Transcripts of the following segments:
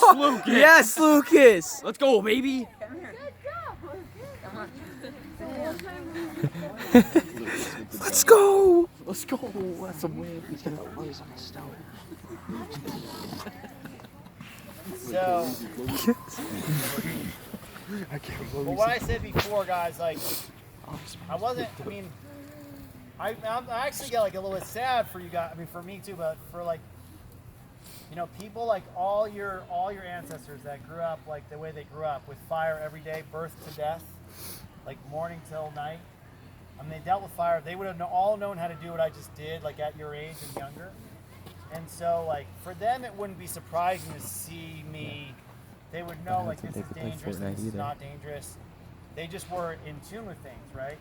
Yes, Lucas. Yes, Lucas. Let's go, baby. Let's go. Let's go. That's a win. He's gonna lose on the stone. So, well, what I said before, guys, like, I actually get like a little bit sad for you guys. I mean, for me too, but for like, you know, people like all your ancestors that grew up like the way they grew up with fire every day, birth to death, like morning till night. I mean, they dealt with fire. They would have all known how to do what I just did, like at your age and younger. And so, like, for them, it wouldn't be surprising to see me. They would know, like, this is dangerous, this is not dangerous. They just were in tune with things, right?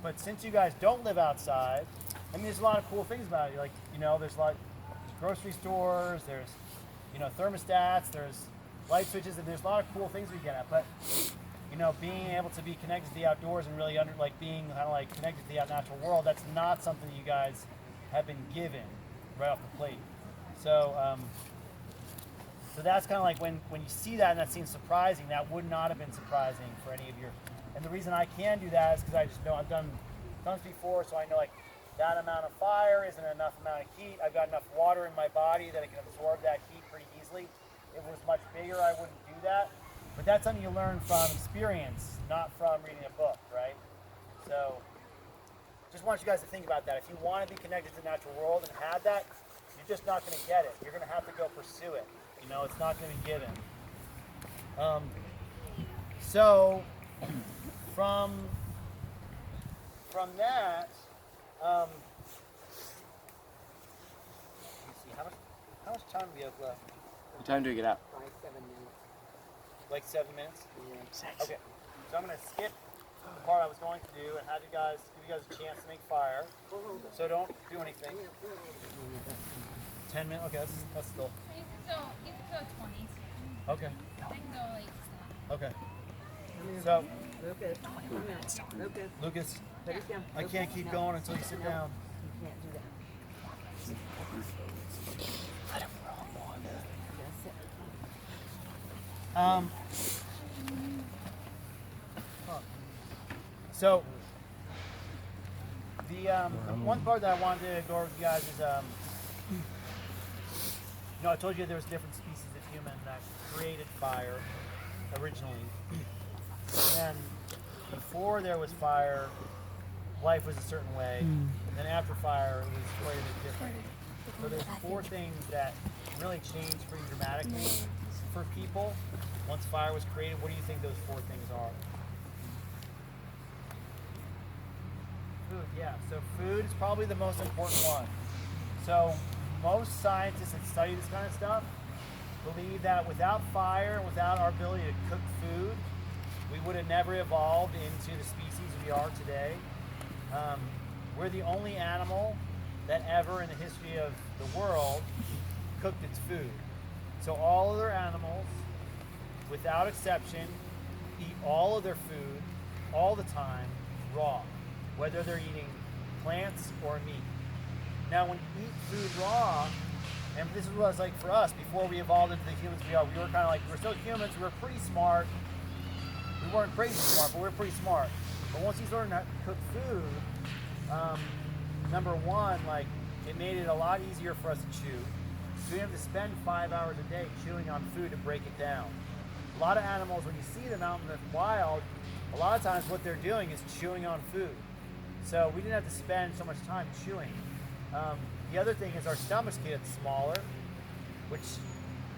But since you guys don't live outside, I mean, there's a lot of cool things about it. Like, you know, there's like grocery stores, there's, you know, thermostats, there's light switches, and there's a lot of cool things we get at. But, you know, being able to be connected to the outdoors and really being kind of like connected to the natural world, that's not something that you guys have been given right off the plate. So, so that's kind of like when you see that and that seems surprising, that would not have been surprising for any of your. And the reason I can do that is because I just know I've done this before, so I know like that amount of fire isn't enough amount of heat. I've got enough water in my body that it can absorb that heat pretty easily. If it was much bigger, I wouldn't do that. But that's something you learn from experience, not from reading a book, right? So just want you guys to think about that. If you want to be connected to the natural world and have that, you're just not going to get it. You're going to have to go pursue it. You know, it's not going to be given. So from that, let me see, how much time do we have left? What time do we get out? Like 7 minutes. Like 7 minutes? Yeah. 6. Okay. So I'm going to skip the part I was going to do and give you guys a chance to make fire. So don't do anything. 10 minutes? Okay, that's still. You can go 20. Okay. I can go like stuff. Okay. So, Lucas. Lucas. Lucas, Put it down. I can't keep going until you sit down. You can't do that. Let him roll one. That's it. So, the one part that I wanted to go over with you guys is, you know, I told you there was different species of human that created fire originally. And before there was fire, life was a certain way. And then after fire, it was quite a bit different. So there's 4 things that really changed pretty dramatically for people once fire was created. What do you think those 4 things are? Food, yeah. So food is probably the most important one. So most scientists that study this kind of stuff believe that without fire, without our ability to cook food, we would have never evolved into the species we are today. We're the only animal that ever in the history of the world cooked its food. So all other animals, without exception, eat all of their food all the time raw, whether they're eating plants or meat. Now when you eat food raw, and this is what it's like for us before we evolved into the humans we are, we were kind of like, we were still humans, we were pretty smart. We weren't crazy smart, but we were pretty smart. But once you learned how to cook food, number one, like, it made it a lot easier for us to chew. So we didn't have to spend 5 hours a day chewing on food to break it down. A lot of animals, when you see them out in the wild, a lot of times what they're doing is chewing on food. So we didn't have to spend so much time chewing. The other thing is our stomachs get smaller, which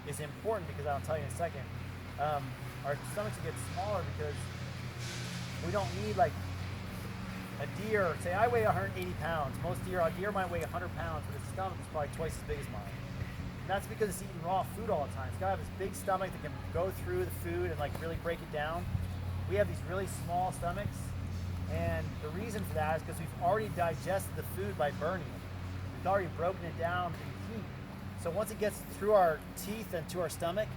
is important because I'll tell you in a second. Our stomachs get smaller because we don't need like a deer. Say I weigh 180 pounds. A deer might weigh 100 pounds, but its stomach is probably twice as big as mine. And that's because it's eating raw food all the time. It's got to have this big stomach that can go through the food and like really break it down. We have these really small stomachs, and the reason for that is because we've already digested the food by burning it. We've already broken it down through heat. So once it gets through our teeth and to our stomach,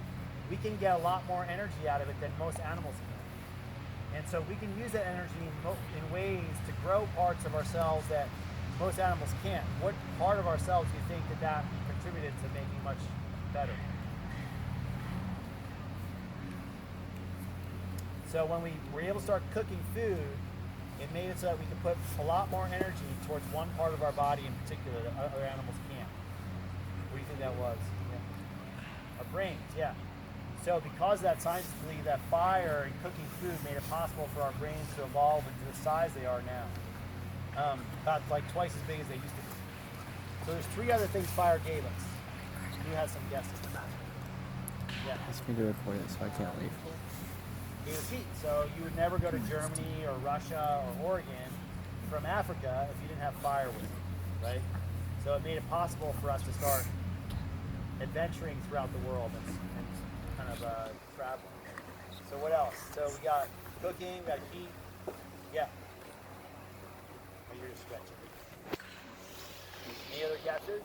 we can get a lot more energy out of it than most animals can. And so we can use that energy in ways to grow parts of ourselves that most animals can't. What part of ourselves do you think that contributed to making much better? So when we were able to start cooking food, it made it so that we could put a lot more energy towards one part of our body in particular that other animals can't. What do you think that was? Yeah. Our brains, yeah. So because of that, scientists believe that fire and cooking food made it possible for our brains to evolve into the size they are now. About like twice as big as they used to be. So there's 3 other things fire gave us. You had some guesses. Yeah. Ask me to record it, so I can't leave. Gave us heat. So you would never go to Germany or Russia or Oregon from Africa if you didn't have fire with you, right? So it made it possible for us to start adventuring throughout the world and kind of traveling. So what else? So we got cooking, we got heat. Yeah. Oh, you're just stretching. Any other guesses?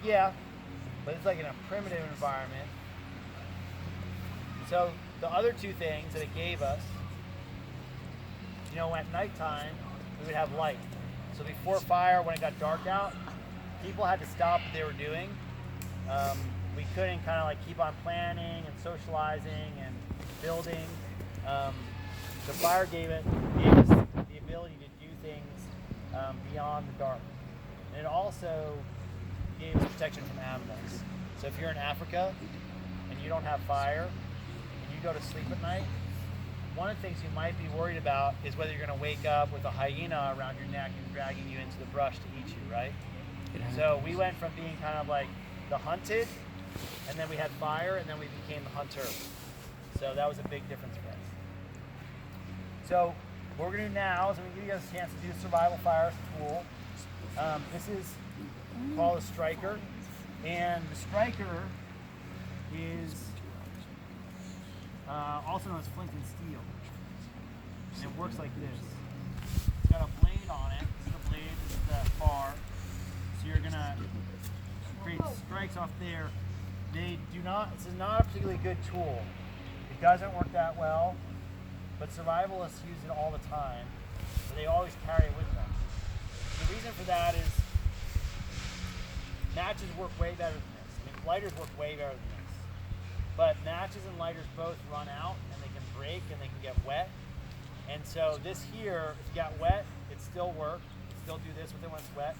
Yeah, but it's like in a primitive environment. So the other 2 things that it gave us, you know, at nighttime, we would have light. So before fire, when it got dark out, people had to stop what they were doing. We couldn't kind of like keep on planning and socializing and building. The fire gave us the ability to do things beyond the dark. And it also gave us protection from animals. So if you're in Africa and you don't have fire and you go to sleep at night, one of the things you might be worried about is whether you're going to wake up with a hyena around your neck and dragging you into the brush to eat you, right? So we went from being kind of like the hunted, and then we had fire, and then we became the hunter. So that was a big difference for us. So what we're going to do now is I'm going to give you guys a chance to do survival fire tool. This is called a striker, and the striker is also known as flint and steel, and it works like this. It's got a blade on it. This is the blade, this is the bar. So you're gonna create strikes off there. They do not. This is not a particularly good tool. It doesn't work that well, but survivalists use it all the time. So they always carry it with them. The reason for that is matches work way better than this. I mean, lighters work way better than this. But matches and lighters both run out, and they can break, and they can get wet. And so this here, if you got wet, it still works. You can still do this with it when it's wet.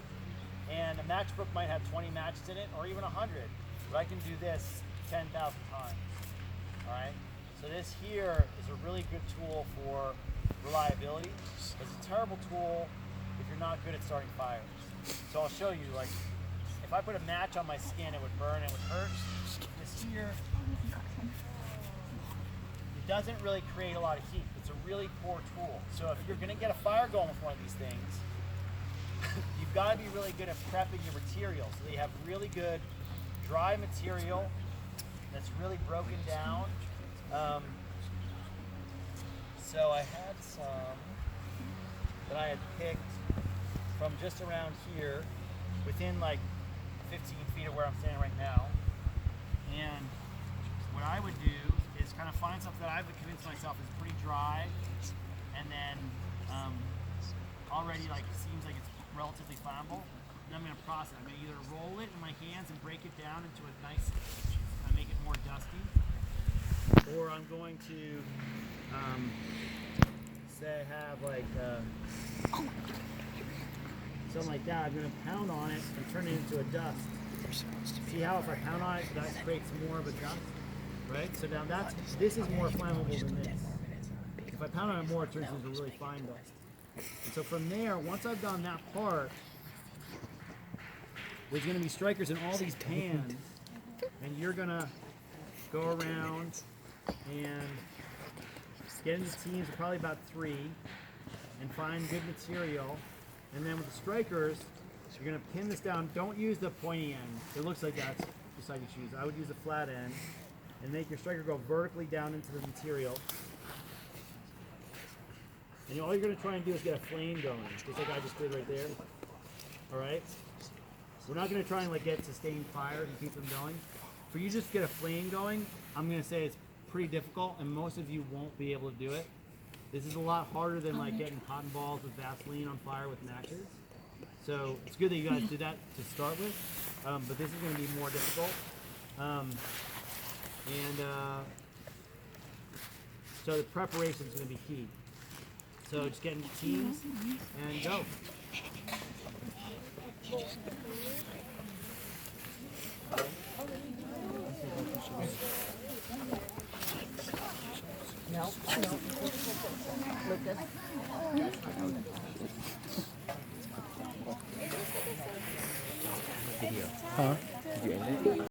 And a matchbook might have 20 matches in it, or even 100. But I can do this 10,000 times. All right? So this here is a really good tool for reliability. It's a terrible tool if you're not good at starting fires. So I'll show you, like, if I put a match on my skin, it would burn, it would hurt. This here, it doesn't really create a lot of heat. It's a really poor tool. So if you're gonna get a fire going with one of these things, you've gotta be really good at prepping your material. So that you have really good dry material that's really broken down. So I had some that I had picked from just around here, within like 15 feet of where I'm standing right now. And what I would do is kind of find something that I've convinced myself is pretty dry, and then already like seems like it's relatively flammable. And I'm going to process it. I'm going to either roll it in my hands and break it down into a nice, make it more dusty, or I'm going to say I have like something like that. I'm going to pound on it and turn it into a dust. See how if I pound on it, that creates more of a dust, right? So now this is more flammable than this. If I pound on it more, it turns into really fine dust. And so from there, once I've done that part, there's going to be strikers in all these pans, and you're going to go around and get into teams of probably about 3 and find good material. And then with the strikers, you're going to pin this down. Don't use the pointy end. It looks like that's just how you choose. I would use the flat end and make your striker go vertically down into the material. And all you're going to try and do is get a flame going, just like I just did right there. All right? We're not going to try and like get sustained fire and keep them going. For you just to get a flame going, I'm going to say it's pretty difficult, and most of you won't be able to do it. This is a lot harder than like getting cotton balls with Vaseline on fire with matches. So it's good that you guys did that to start with, but this is going to be more difficult. So the preparation is going to be key. So just get into teams and go. No, no. Lucas. Huh? Did you end it?